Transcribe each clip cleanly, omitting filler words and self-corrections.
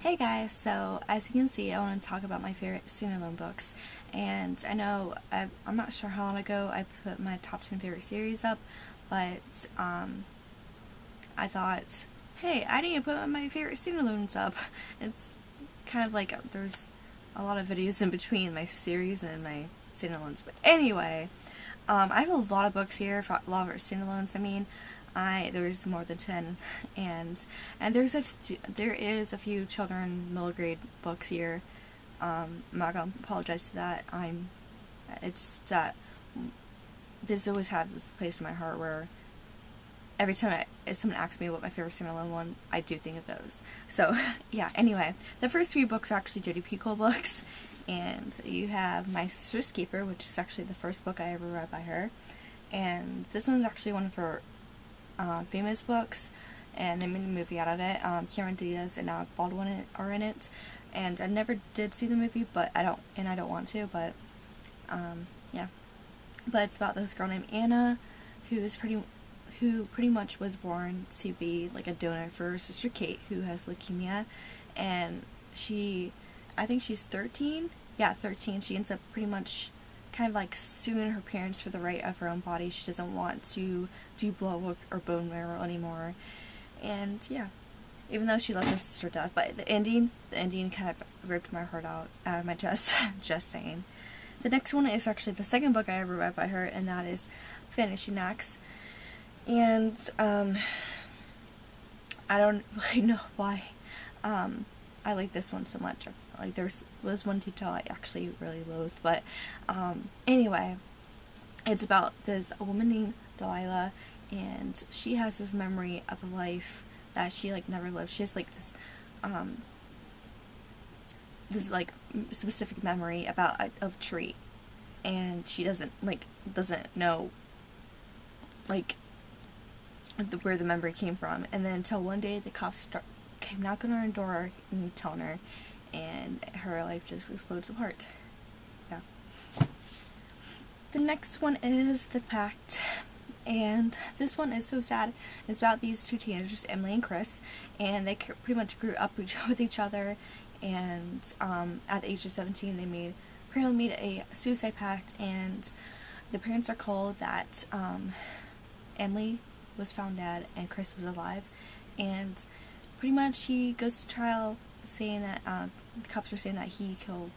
Hey guys, so as you can see, I want to talk about my favorite standalone books. And I know I'm not sure how long ago I put my top 10 favorite series up, but I thought, hey, I need to put my favorite standalones up. It's kind of like there's a lot of videos in between my series and my standalones. But anyway, I have a lot of books here, a lot of standalones. There's more than 10, and there is a few children middle grade books here. I'm not gonna apologize to that. It's that this always has this place in my heart where every time if someone asks me what my favorite standalone one, I do think of those. So yeah. Anyway, the first three books are actually Jodi Picoult books, and you have My Sister's Keeper, which is actually the first book I ever read by her, and this one's actually one of her famous books, and they made a movie out of it. Cameron Diaz and Alec Baldwin are in it, and I never did see the movie, but I don't want to. But yeah, but it's about this girl named Anna, who pretty much was born to be like a donor for her sister Kate, who has leukemia, and I think she's 13. Yeah, 13. She ends up pretty much kind of like suing her parents for the right of her own body. She doesn't want to do blood work or bone marrow anymore. And yeah, even though she loves her sister to death, but the ending kind of ripped my heart out of my chest. Just saying. The next one is actually the second book I ever read by her, and that is Vanishing Acts. And I don't really know why I like this one so much. Like, was one detail I actually really loathe, but anyway, it's about this woman named Delilah, and she has this memory of a life that she like never lived. She has like this like specific memory about a tree, and she doesn't know like where the memory came from. And then until one day the cops came knocking on her door and telling her, and her life just explodes apart. Yeah. The next one is The Pact, and this one is so sad. It's about these two teenagers, Emily and Chris, and they pretty much grew up with each other, and at the age of 17 they apparently made a suicide pact, and the parents are called that Emily was found dead and Chris was alive, and pretty much he goes to trial saying that the cops are saying that he killed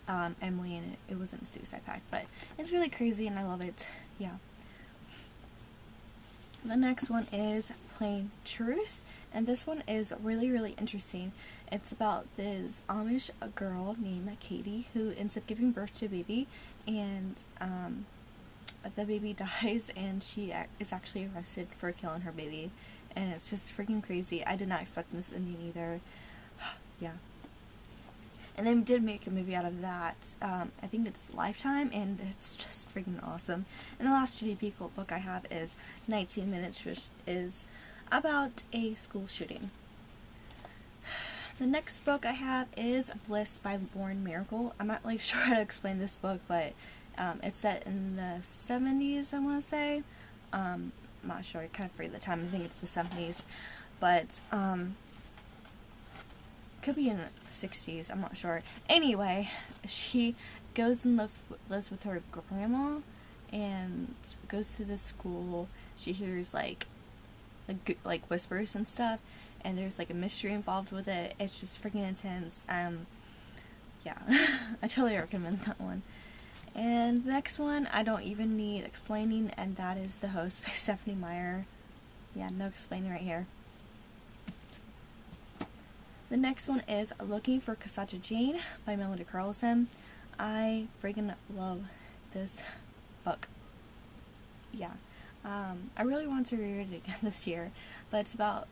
Emily, and it wasn't a suicide pact. But it's really crazy and I love it. Yeah. The next one is Plain Truth, and this one is really, really interesting. It's about this Amish girl named Katie who ends up giving birth to a baby, and the baby dies, and she is actually arrested for killing her baby, and it's just freaking crazy. I did not expect this ending either. Yeah. And they did make a movie out of that. I think it's Lifetime, and it's just freaking awesome. And the last Jodi Picoult book I have is 19 Minutes, which is about a school shooting. The next book I have is Bliss by Lauren Miracle. I'm not really sure how to explain this book, but it's set in the 70s, I want to say. I'm not sure, I kind of forget the time. I think it's the 70s, but could be in the 60s, I'm not sure. Anyway, she goes and lives with her grandma, and goes to this school. She hears like whispers and stuff, and there's like a mystery involved with it. It's just freaking intense. Yeah, I totally recommend that one. And the next one, I don't even need explaining, and that is The Host by Stephanie Meyer. Yeah, no explaining right here. The next one is Looking for Cassandra Jane by Melody Carlson. I freaking love this book. Yeah. I really want to read it again this year, but it's about,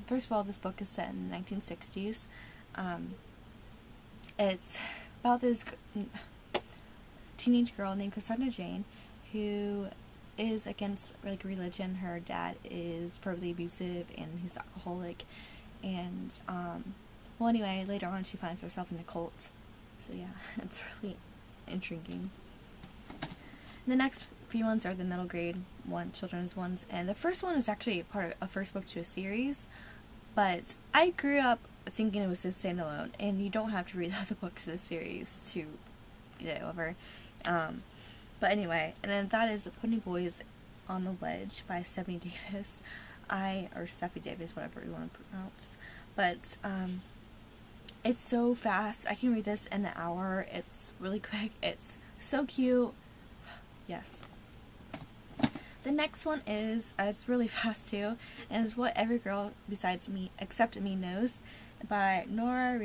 first of all, this book is set in the 1960s. It's about this teenage girl named Cassandra Jane who is against like religion. Her dad is verbally abusive and he's alcoholic, and well, anyway, later on she finds herself in a cult. So yeah, it's really intriguing. The next few ones are the middle grade children's ones, and the first one is actually part of a first book to a series. But I grew up thinking it was a standalone, and you don't have to read all the books of the series to get it over. But anyway, and then that is Putting Boys on the Ledge by Stephanie Davis. Or Steffi Davis, whatever you want to pronounce. But it's so fast. I can read this in an hour. It's really quick. It's so cute. Yes. The next one is, it's really fast too, and it's What Every Girl Besides Me, Except Me Knows by Nora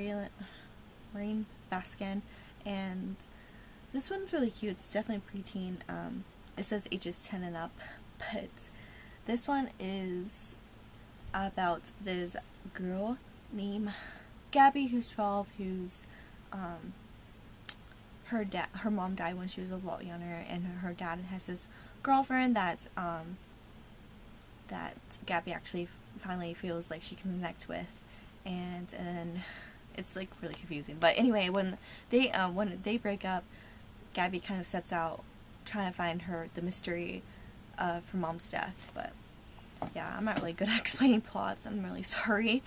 Rain Baskin. And this one's really cute. It's definitely preteen. It says ages 10 and up, but this one is about this girl named Gabby who's 12, who's her mom died when she was a lot younger, and her dad has this girlfriend that Gabby actually finally feels like she can connect with, and it's like really confusing. But anyway, when they break up, Gabby kind of sets out trying to find the mystery of her mom's death. But yeah, I'm not really good at explaining plots. I'm really sorry.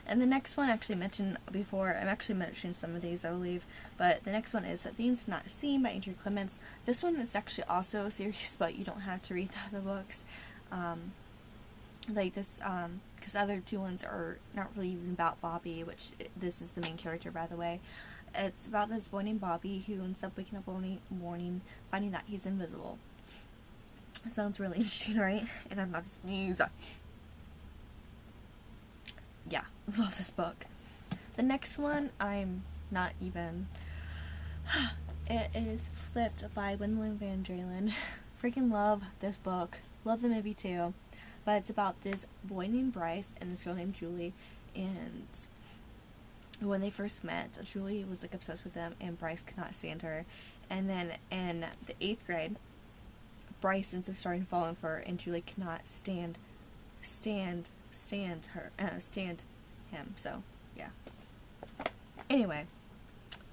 And the next one I actually mentioned before. I'm actually mentioning some of these, I believe. But the next one is Things Not Seen by Andrew Clements. This one is actually also a series, but you don't have to read the other books. Like this, because the other two ones are not really even about Bobby, which this is the main character, by the way. It's about this boy named Bobby who ends up waking up one morning finding that he's invisible. It sounds really interesting, right? And I'm about to sneeze. Yeah, love this book. The next one, I'm not even... It is Flipped by Gwendolyn Van Dralen. Freaking love this book. Love the movie too. But it's about this boy named Bryce and this girl named Julie. And when they first met, Julie was like obsessed with him and Bryce could not stand her. And then in the 8th grade, Bryce ends up starting to fall in for her, and Julie cannot stand him. So yeah. Anyway,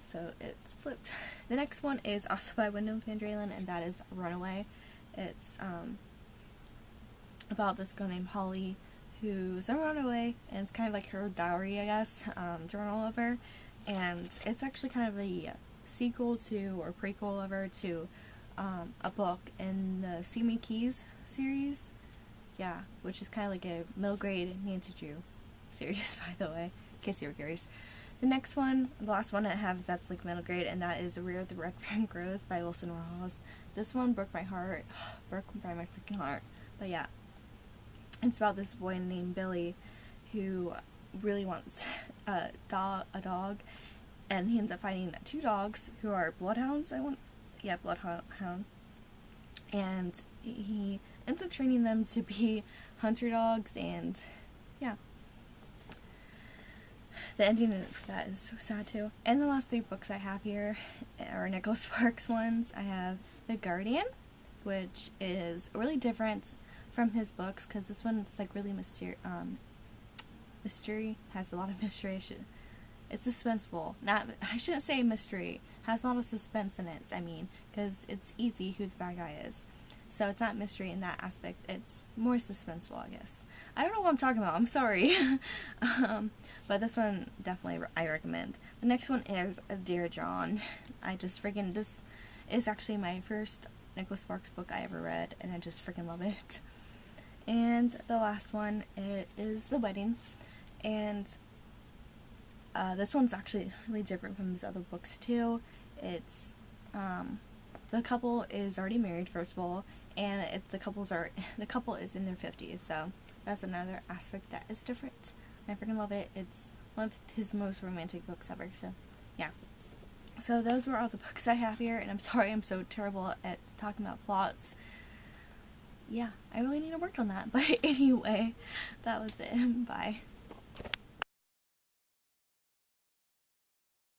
so it's flipped. The next one is also by Gwendolyn Van Dralen, and that is Runaway. It's about this girl named Holly who's a runaway, and it's kind of like her diary, I guess, journal of her, and it's actually kind of a sequel to, or prequel of her to, a book in the See Me Keys series, yeah, which is kind of like a middle grade Nancy Drew series, by the way, in case you were curious. The next one, the last one I have that's like middle grade, and that is Where the Red Fern Grows by Wilson Ross. This one broke my heart, broke my freaking heart, but yeah. It's about this boy named Billy who really wants a dog, and he ends up finding 2 dogs who are bloodhounds, bloodhound, and he ends up training them to be hunter dogs, and yeah. The ending for that is so sad too. And the last 3 books I have here are Nicholas Sparks ones. I have The Guardian, which is really different from his books, because this one's like really mystery, has a lot of mystery. It's suspenseful. I shouldn't say mystery. Has a lot of suspense in it, I mean, because it's easy who the bad guy is. So it's not mystery in that aspect. It's more suspenseful, I guess. I don't know what I'm talking about. I'm sorry. But this one, definitely I recommend. The next one is Dear John. This is actually my first Nicholas Sparks book I ever read, and I just freaking love it. And the last one is The Wedding, and this one's actually really different from his other books too. It's the couple is already married, first of all, and the couple is in their 50s, so that's another aspect that is different. I freaking love it. It's one of his most romantic books ever, so yeah. So those were all the books I have here, and I'm sorry I'm so terrible at talking about plots. Yeah, I really need to work on that. But anyway, that was it. Bye.